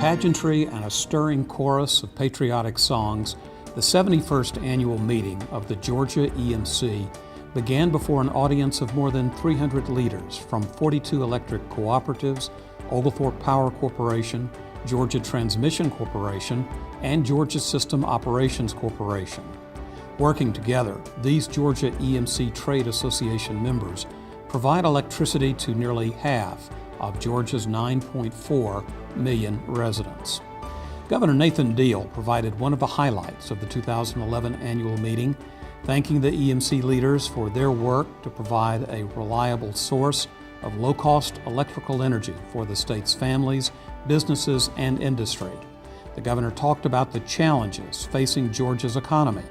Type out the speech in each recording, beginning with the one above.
pageantry and a stirring chorus of patriotic songs, the 71st annual meeting of the Georgia EMC began before an audience of more than 300 leaders from 42 electric cooperatives, Oglethorpe Power Corporation, Georgia Transmission Corporation, and Georgia System Operations Corporation. Working together, these Georgia EMC Trade Association members provide electricity to nearly half of Georgia's 9.4 million residents. Governor Nathan Deal provided one of the highlights of the 2011 annual meeting, thanking the EMC leaders for their work to provide a reliable source of low-cost electrical energy for the state's families, businesses, and industry. The governor talked about the challenges facing Georgia's economy,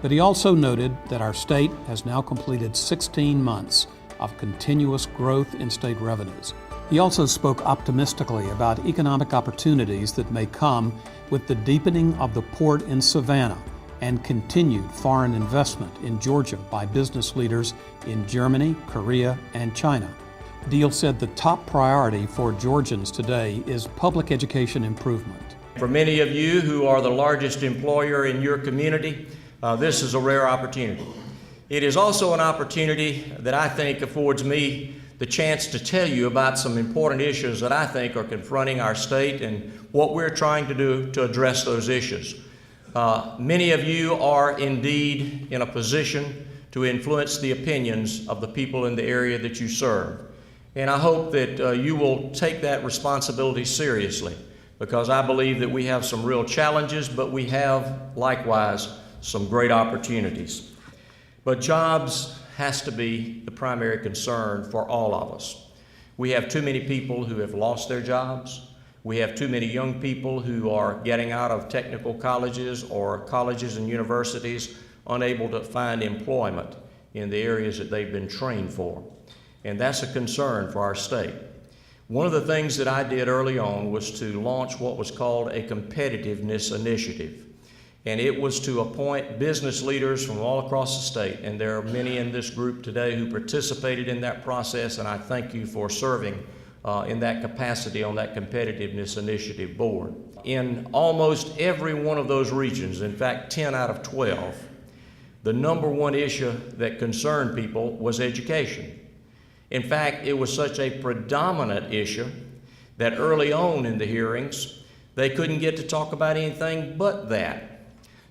but he also noted that our state has now completed 16 months of continuous growth in state revenues. He also spoke optimistically about economic opportunities that may come with the deepening of the port in Savannah and continued foreign investment in Georgia by business leaders in Germany, Korea, and China. Deal said the top priority for Georgians today is public education improvement. For many of you who are the largest employer in your community, this is a rare opportunity. It is also an opportunity that I think affords me the chance to tell you about some important issues that I think are confronting our state and what we're trying to do to address those issues. Many of you are indeed in a position to influence the opinions of the people in the area that you serve. And I hope that you will take that responsibility seriously, because I believe that we have some real challenges, but we have likewise some great opportunities. But jobs has to be the primary concern for all of us. We have too many people who have lost their jobs. We have too many young people who are getting out of technical colleges or colleges and universities unable to find employment in the areas that they've been trained for. And that's a concern for our state. One of the things that I did early on was to launch what was called a competitiveness initiative. And it was to appoint business leaders from all across the state. And there are many in this group today who participated in that process, and I thank you for serving in that capacity on that competitiveness initiative board. In almost every one of those regions, in fact 10 out of 12, the number one issue that concerned people was education. In fact, it was such a predominant issue that early on in the hearings, they couldn't get to talk about anything but that.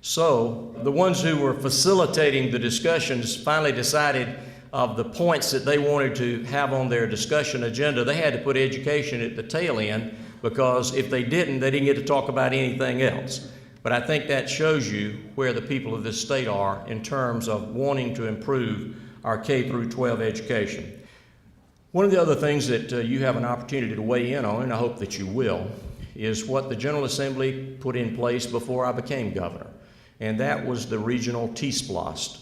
So the ones who were facilitating the discussions finally decided of the points that they wanted to have on their discussion agenda, they had to put education at the tail end, because if they didn't, they didn't get to talk about anything else. But I think that shows you where the people of this state are in terms of wanting to improve our K through 12 education. One of the other things that you have an opportunity to weigh in on, and I hope that you will, is what the General Assembly put in place before I became governor. And that was the regional T-SPLOST,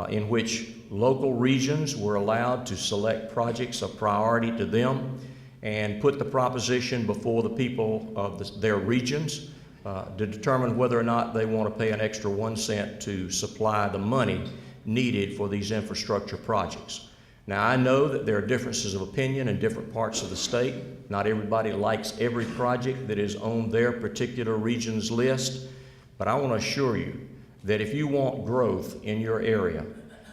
in which local regions were allowed to select projects of priority to them and put the proposition before the people of their regions to determine whether or not they want to pay an extra 1 cent to supply the money needed for these infrastructure projects. Now, I know that there are differences of opinion in different parts of the state. Not everybody likes every project that is on their particular region's list. But I want to assure you that if you want growth in your area,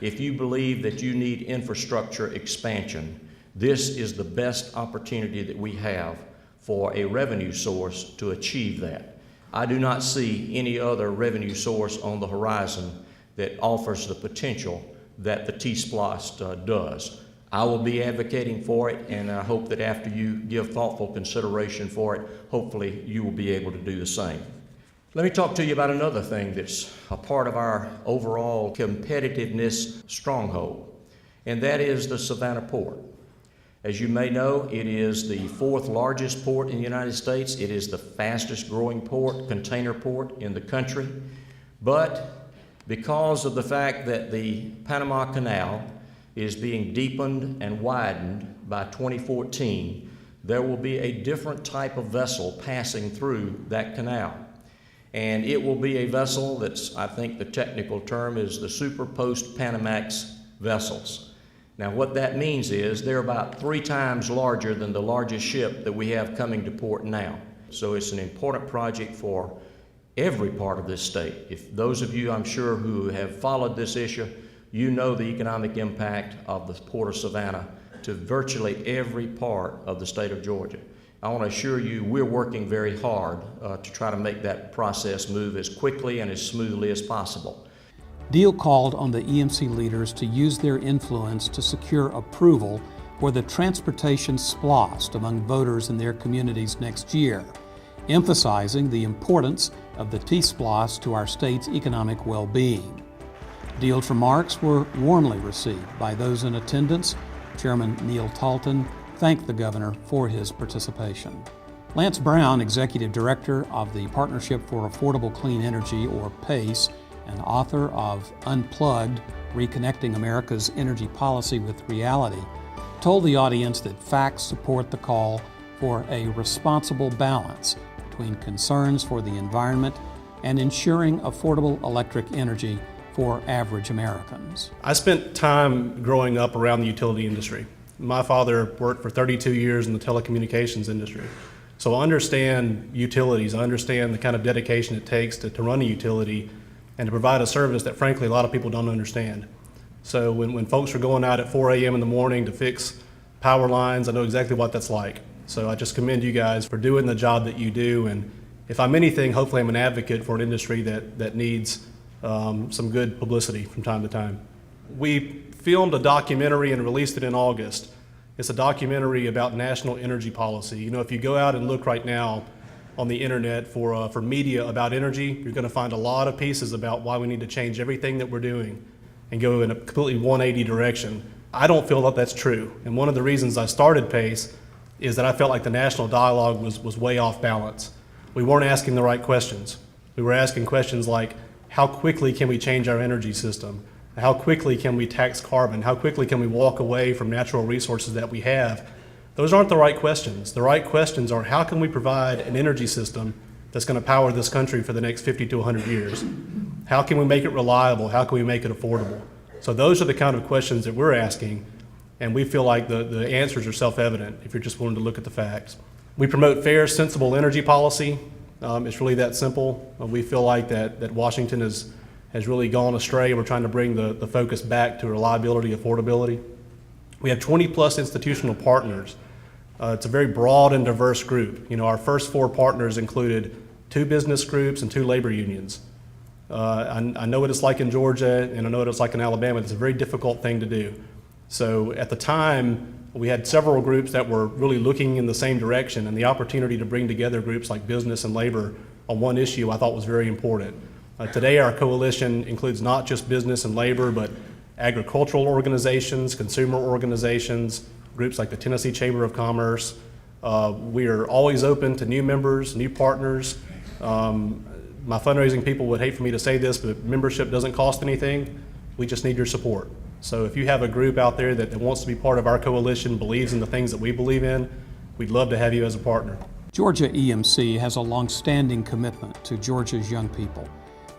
if you believe that you need infrastructure expansion, this is the best opportunity that we have for a revenue source to achieve that. I do not see any other revenue source on the horizon that offers the potential that the T-SPLOST does. I will be advocating for it, and I hope that after you give thoughtful consideration for it, hopefully you will be able to do the same. Let me talk to you about another thing that's a part of our overall competitiveness stronghold, and that is the Savannah Port. As you may know, it is the 4th largest port in the United States. It is the fastest growing port, container port in the country. But because of the fact that the Panama Canal is being deepened and widened by 2014, there will be a different type of vessel passing through that canal. And it will be a vessel that's, I think the technical term is the Super Post Panamax vessels. Now what that means is they're about 3 times larger than the largest ship that we have coming to port now. So it's an important project for every part of this state. If those of you, I'm sure, who have followed this issue, you know the economic impact of the Port of Savannah to virtually every part of the state of Georgia. I want to assure you we're working very hard to try to make that process move as quickly and as smoothly as possible. Deal called on the EMC leaders to use their influence to secure approval for the transportation splost among voters in their communities next year, emphasizing the importance of the T-splost to our state's economic well-being. Deal's remarks were warmly received by those in attendance. Chairman Neil Talton thanked the governor for his participation. Lance Brown, Executive Director of the Partnership for Affordable Clean Energy, or PACE, and author of Unplugged, Reconnecting America's Energy Policy with Reality, told the audience that facts support the call for a responsible balance between concerns for the environment and ensuring affordable electric energy for average Americans. I spent time growing up around the utility industry. My father worked for 32 years in the telecommunications industry. So I understand utilities, I understand the kind of dedication it takes to run a utility and to provide a service that frankly a lot of people don't understand. So when folks are going out at 4 a.m. in the morning to fix power lines, I know exactly what that's like. So I just commend you guys for doing the job that you do, and if I'm anything, hopefully I'm an advocate for an industry that needs some good publicity from time to time. We filmed a documentary and released it in August. It's a documentary about national energy policy. You know, if you go out and look right now on the internet for media about energy, you're going to find a lot of pieces about why we need to change everything that we're doing and go in a completely 180 direction. I don't feel that that's true. And one of the reasons I started PACE is that I felt like the national dialogue was way off balance. We weren't asking the right questions. We were asking questions like, how quickly can we change our energy system? How quickly can we tax carbon? How quickly can we walk away from natural resources that we have? Those aren't the right questions. The right questions are, how can we provide an energy system that's going to power this country for the next 50 to 100 years? How can we make it reliable? How can we make it affordable? So those are the kind of questions that we're asking, and we feel like the answers are self-evident if you're just willing to look at the facts. We promote fair, sensible energy policy. It's really that simple. We feel like that Washington has really gone astray. We're trying to bring the focus back to reliability, affordability. We have 20 plus institutional partners. It's a very broad and diverse group. You know, our first 4 partners included 2 business groups and 2 labor unions. I know what it's like in Georgia, and I know what it's like in Alabama. It's a very difficult thing to do. So at the time, we had several groups that were really looking in the same direction, and the opportunity to bring together groups like business and labor on one issue I thought was very important. Today our coalition includes not just business and labor, but agricultural organizations, consumer organizations, groups like the Tennessee Chamber of Commerce. We are always open to new members, new partners. My fundraising people would hate for me to say this, but membership doesn't cost anything. We just need your support. So if you have a group out there that wants to be part of our coalition, believes in the things that we believe in, we'd love to have you as a partner. Georgia EMC has a long-standing commitment to Georgia's young people,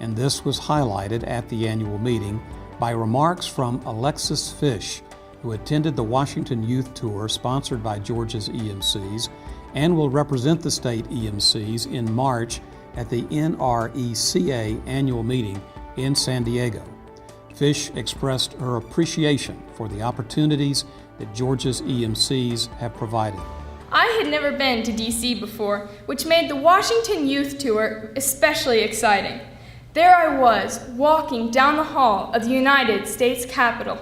and this was highlighted at the annual meeting by remarks from Alexis Fish, who attended the Washington Youth Tour sponsored by Georgia's EMCs and will represent the state EMCs in March at the NRECA annual meeting in San Diego. Fish expressed her appreciation for the opportunities that Georgia's EMCs have provided. I had never been to DC before, which made the Washington Youth Tour especially exciting. There I was, walking down the hall of the United States Capitol,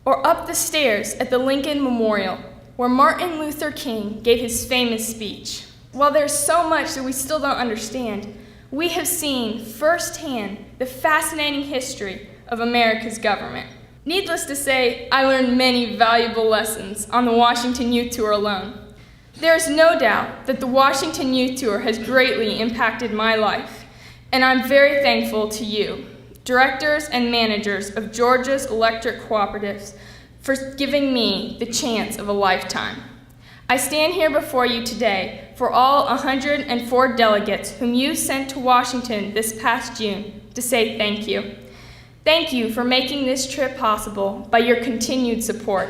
or up the stairs at the Lincoln Memorial, where Martin Luther King gave his famous speech. While there's so much that we still don't understand, we have seen firsthand the fascinating history of America's government. Needless to say, I learned many valuable lessons on the Washington Youth Tour alone. There is no doubt that the Washington Youth Tour has greatly impacted my life, and I'm very thankful to you, directors and managers of Georgia's electric cooperatives, for giving me the chance of a lifetime. I stand here before you today for all 104 delegates whom you sent to Washington this past June to say thank you. Thank you for making this trip possible by your continued support.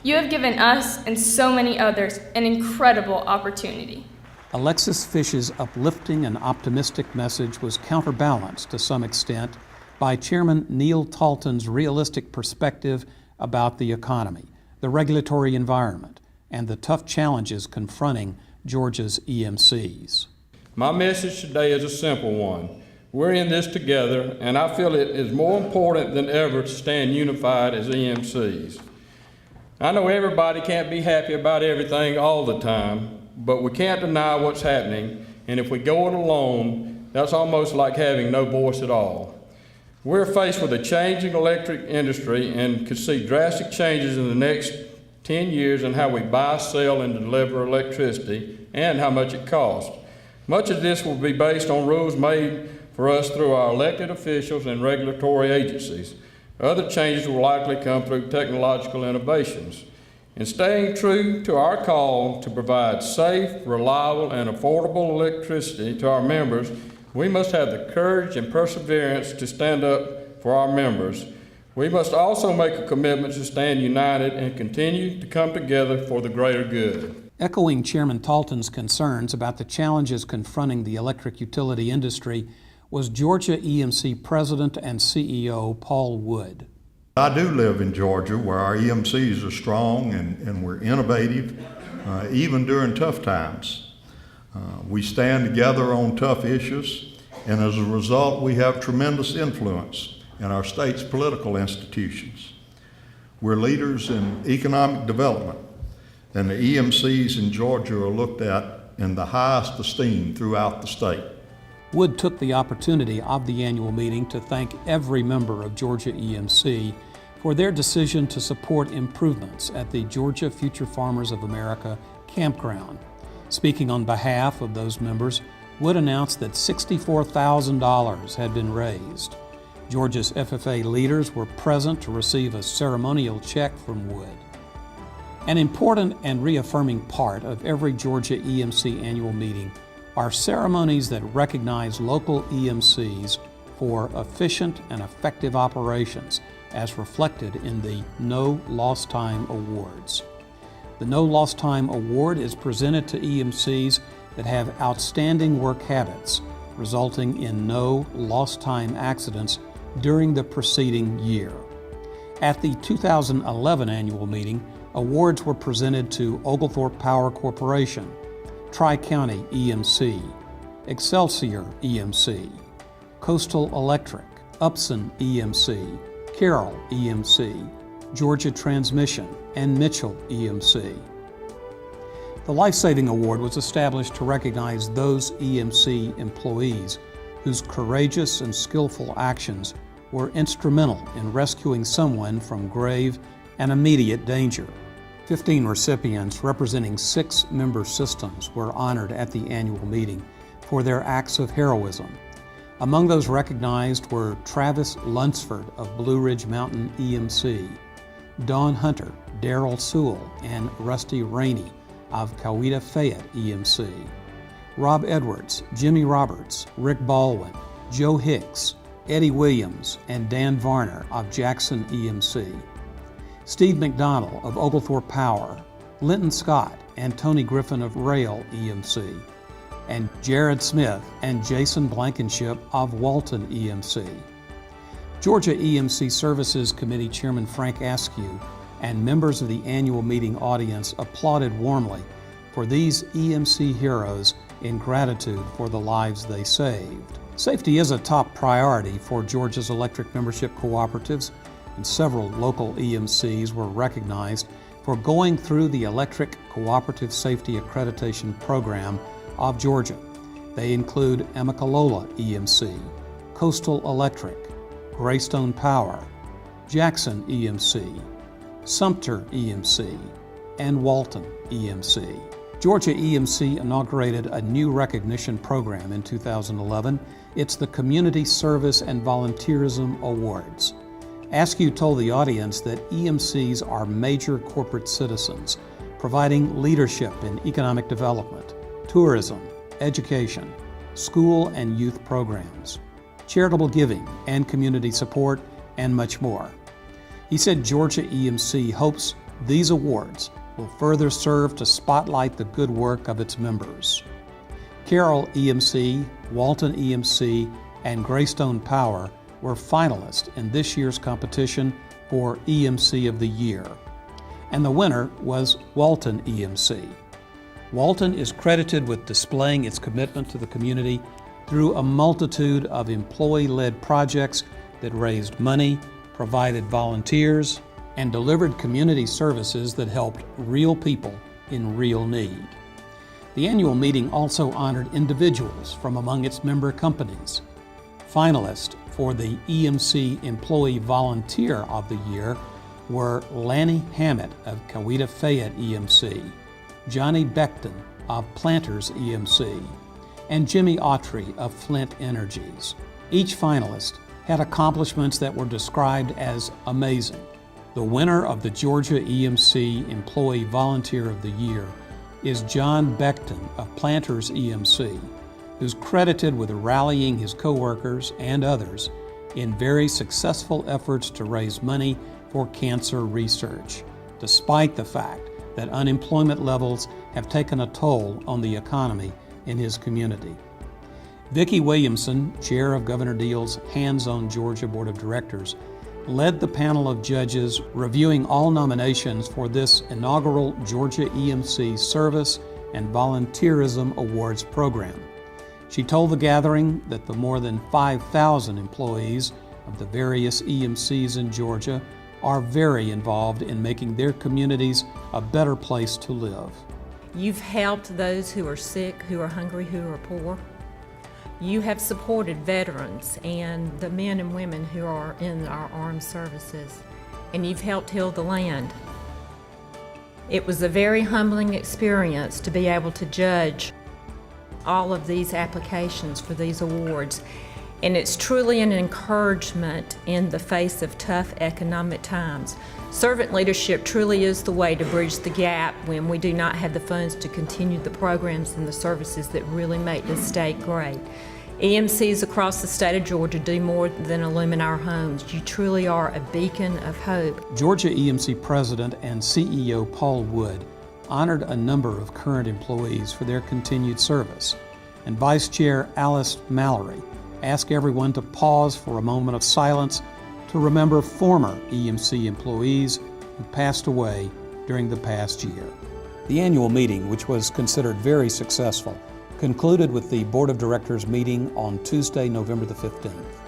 You have given us and so many others an incredible opportunity. Alexis Fish's uplifting and optimistic message was counterbalanced to some extent by Chairman Neil Talton's realistic perspective about the economy, the regulatory environment, and the tough challenges confronting Georgia's EMCs. My message today is a simple one. We're in this together, and I feel it is more important than ever to stand unified as EMCs. I know everybody can't be happy about everything all the time, but we can't deny what's happening, and if we go it alone, that's almost like having no voice at all. We're faced with a changing electric industry and could see drastic changes in the next 10 years in how we buy, sell, and deliver electricity and how much it costs. Much of this will be based on rules made for us through our elected officials and regulatory agencies. Other changes will likely come through technological innovations. In staying true to our call to provide safe, reliable, and affordable electricity to our members, we must have the courage and perseverance to stand up for our members. We must also make a commitment to stand united and continue to come together for the greater good. Echoing Chairman Talton's concerns about the challenges confronting the electric utility industry was Georgia EMC President and CEO Paul Wood. I do live in Georgia where our EMCs are strong and we're innovative, even during tough times. We stand together on tough issues, and as a result, we have tremendous influence in our state's political institutions. We're leaders in economic development, and the EMCs in Georgia are looked at in the highest esteem throughout the state. Wood took the opportunity of the annual meeting to thank every member of Georgia EMC for their decision to support improvements at the Georgia Future Farmers of America campground. Speaking on behalf of those members, Wood announced that $64,000 had been raised. Georgia's FFA leaders were present to receive a ceremonial check from Wood. An important and reaffirming part of every Georgia EMC annual meeting are ceremonies that recognize local EMCs for efficient and effective operations, as reflected in the No Lost Time Awards. The No Lost Time Award is presented to EMCs that have outstanding work habits, resulting in no lost time accidents during the preceding year. At the 2011 annual meeting, awards were presented to Oglethorpe Power Corporation, Tri-County EMC, Excelsior EMC, Coastal Electric, Upson EMC, Carroll EMC, Georgia Transmission, and Mitchell EMC. The Life Saving Award was established to recognize those EMC employees whose courageous and skillful actions were instrumental in rescuing someone from grave and immediate danger. 15 recipients representing 6 member systems were honored at the annual meeting for their acts of heroism. Among those recognized were Travis Lunsford of Blue Ridge Mountain EMC, Dawn Hunter, Darrell Sewell, and Rusty Rainey of Coweta Fayette EMC, Rob Edwards, Jimmy Roberts, Rick Baldwin, Joe Hicks, Eddie Williams, and Dan Varner of Jackson EMC, Steve McDonald of Oglethorpe Power, Linton Scott and Tony Griffin of Rail EMC, and Jared Smith and Jason Blankenship of Walton EMC. Georgia EMC Services Committee Chairman Frank Askew and members of the annual meeting audience applauded warmly for these EMC heroes in gratitude for the lives they saved. Safety is a top priority for Georgia's electric membership cooperatives, and several local EMCs were recognized for going through the Electric Cooperative Safety Accreditation Program of Georgia. They include Emicalola EMC, Coastal Electric, Greystone Power, Jackson EMC, Sumter EMC, and Walton EMC. Georgia EMC inaugurated a new recognition program in 2011. It's the Community Service and Volunteerism Awards. Askew told the audience that EMCs are major corporate citizens, providing leadership in economic development, tourism, education, school and youth programs, charitable giving and community support, and much more. He said Georgia EMC hopes these awards will further serve to spotlight the good work of its members. Carroll EMC, Walton EMC, and Greystone Power were finalists in this year's competition for EMC of the Year. And the winner was Walton EMC. Walton is credited with displaying its commitment to the community through a multitude of employee-led projects that raised money, provided volunteers, and delivered community services that helped real people in real need. The annual meeting also honored individuals from among its member companies. Finalists for the EMC Employee Volunteer of the Year were Lanny Hammett of Coweta Fayette EMC, Johnny Beckton of Planters EMC, and Jimmy Autry of Flint Energies. Each finalist had accomplishments that were described as amazing. The winner of the Georgia EMC Employee Volunteer of the Year is John Beckton of Planters EMC, who's credited with rallying his coworkers and others in very successful efforts to raise money for cancer research, despite the fact that unemployment levels have taken a toll on the economy in his community. Vicki Williamson, chair of Governor Deal's Hands on Georgia Board of Directors, led the panel of judges reviewing all nominations for this inaugural Georgia EMC Service and Volunteerism Awards program. She told the gathering that the more than 5,000 employees of the various EMCs in Georgia are very involved in making their communities a better place to live. You've helped those who are sick, who are hungry, who are poor. You have supported veterans and the men and women who are in our armed services, and you've helped heal the land. It was a very humbling experience to be able to judge all of these applications for these awards, and it's truly an encouragement in the face of tough economic times. Servant leadership truly is the way to bridge the gap when we do not have the funds to continue the programs and the services that really make the state great. EMCs across the state of Georgia do more than illumine our homes. You truly are a beacon of hope. Georgia EMC President and CEO Paul Wood honored a number of current employees for their continued service, and Vice Chair Alice Mallory asked everyone to pause for a moment of silence to remember former EMC employees who passed away during the past year. The annual meeting, which was considered very successful, concluded with the Board of Directors meeting on Tuesday, November the 15th.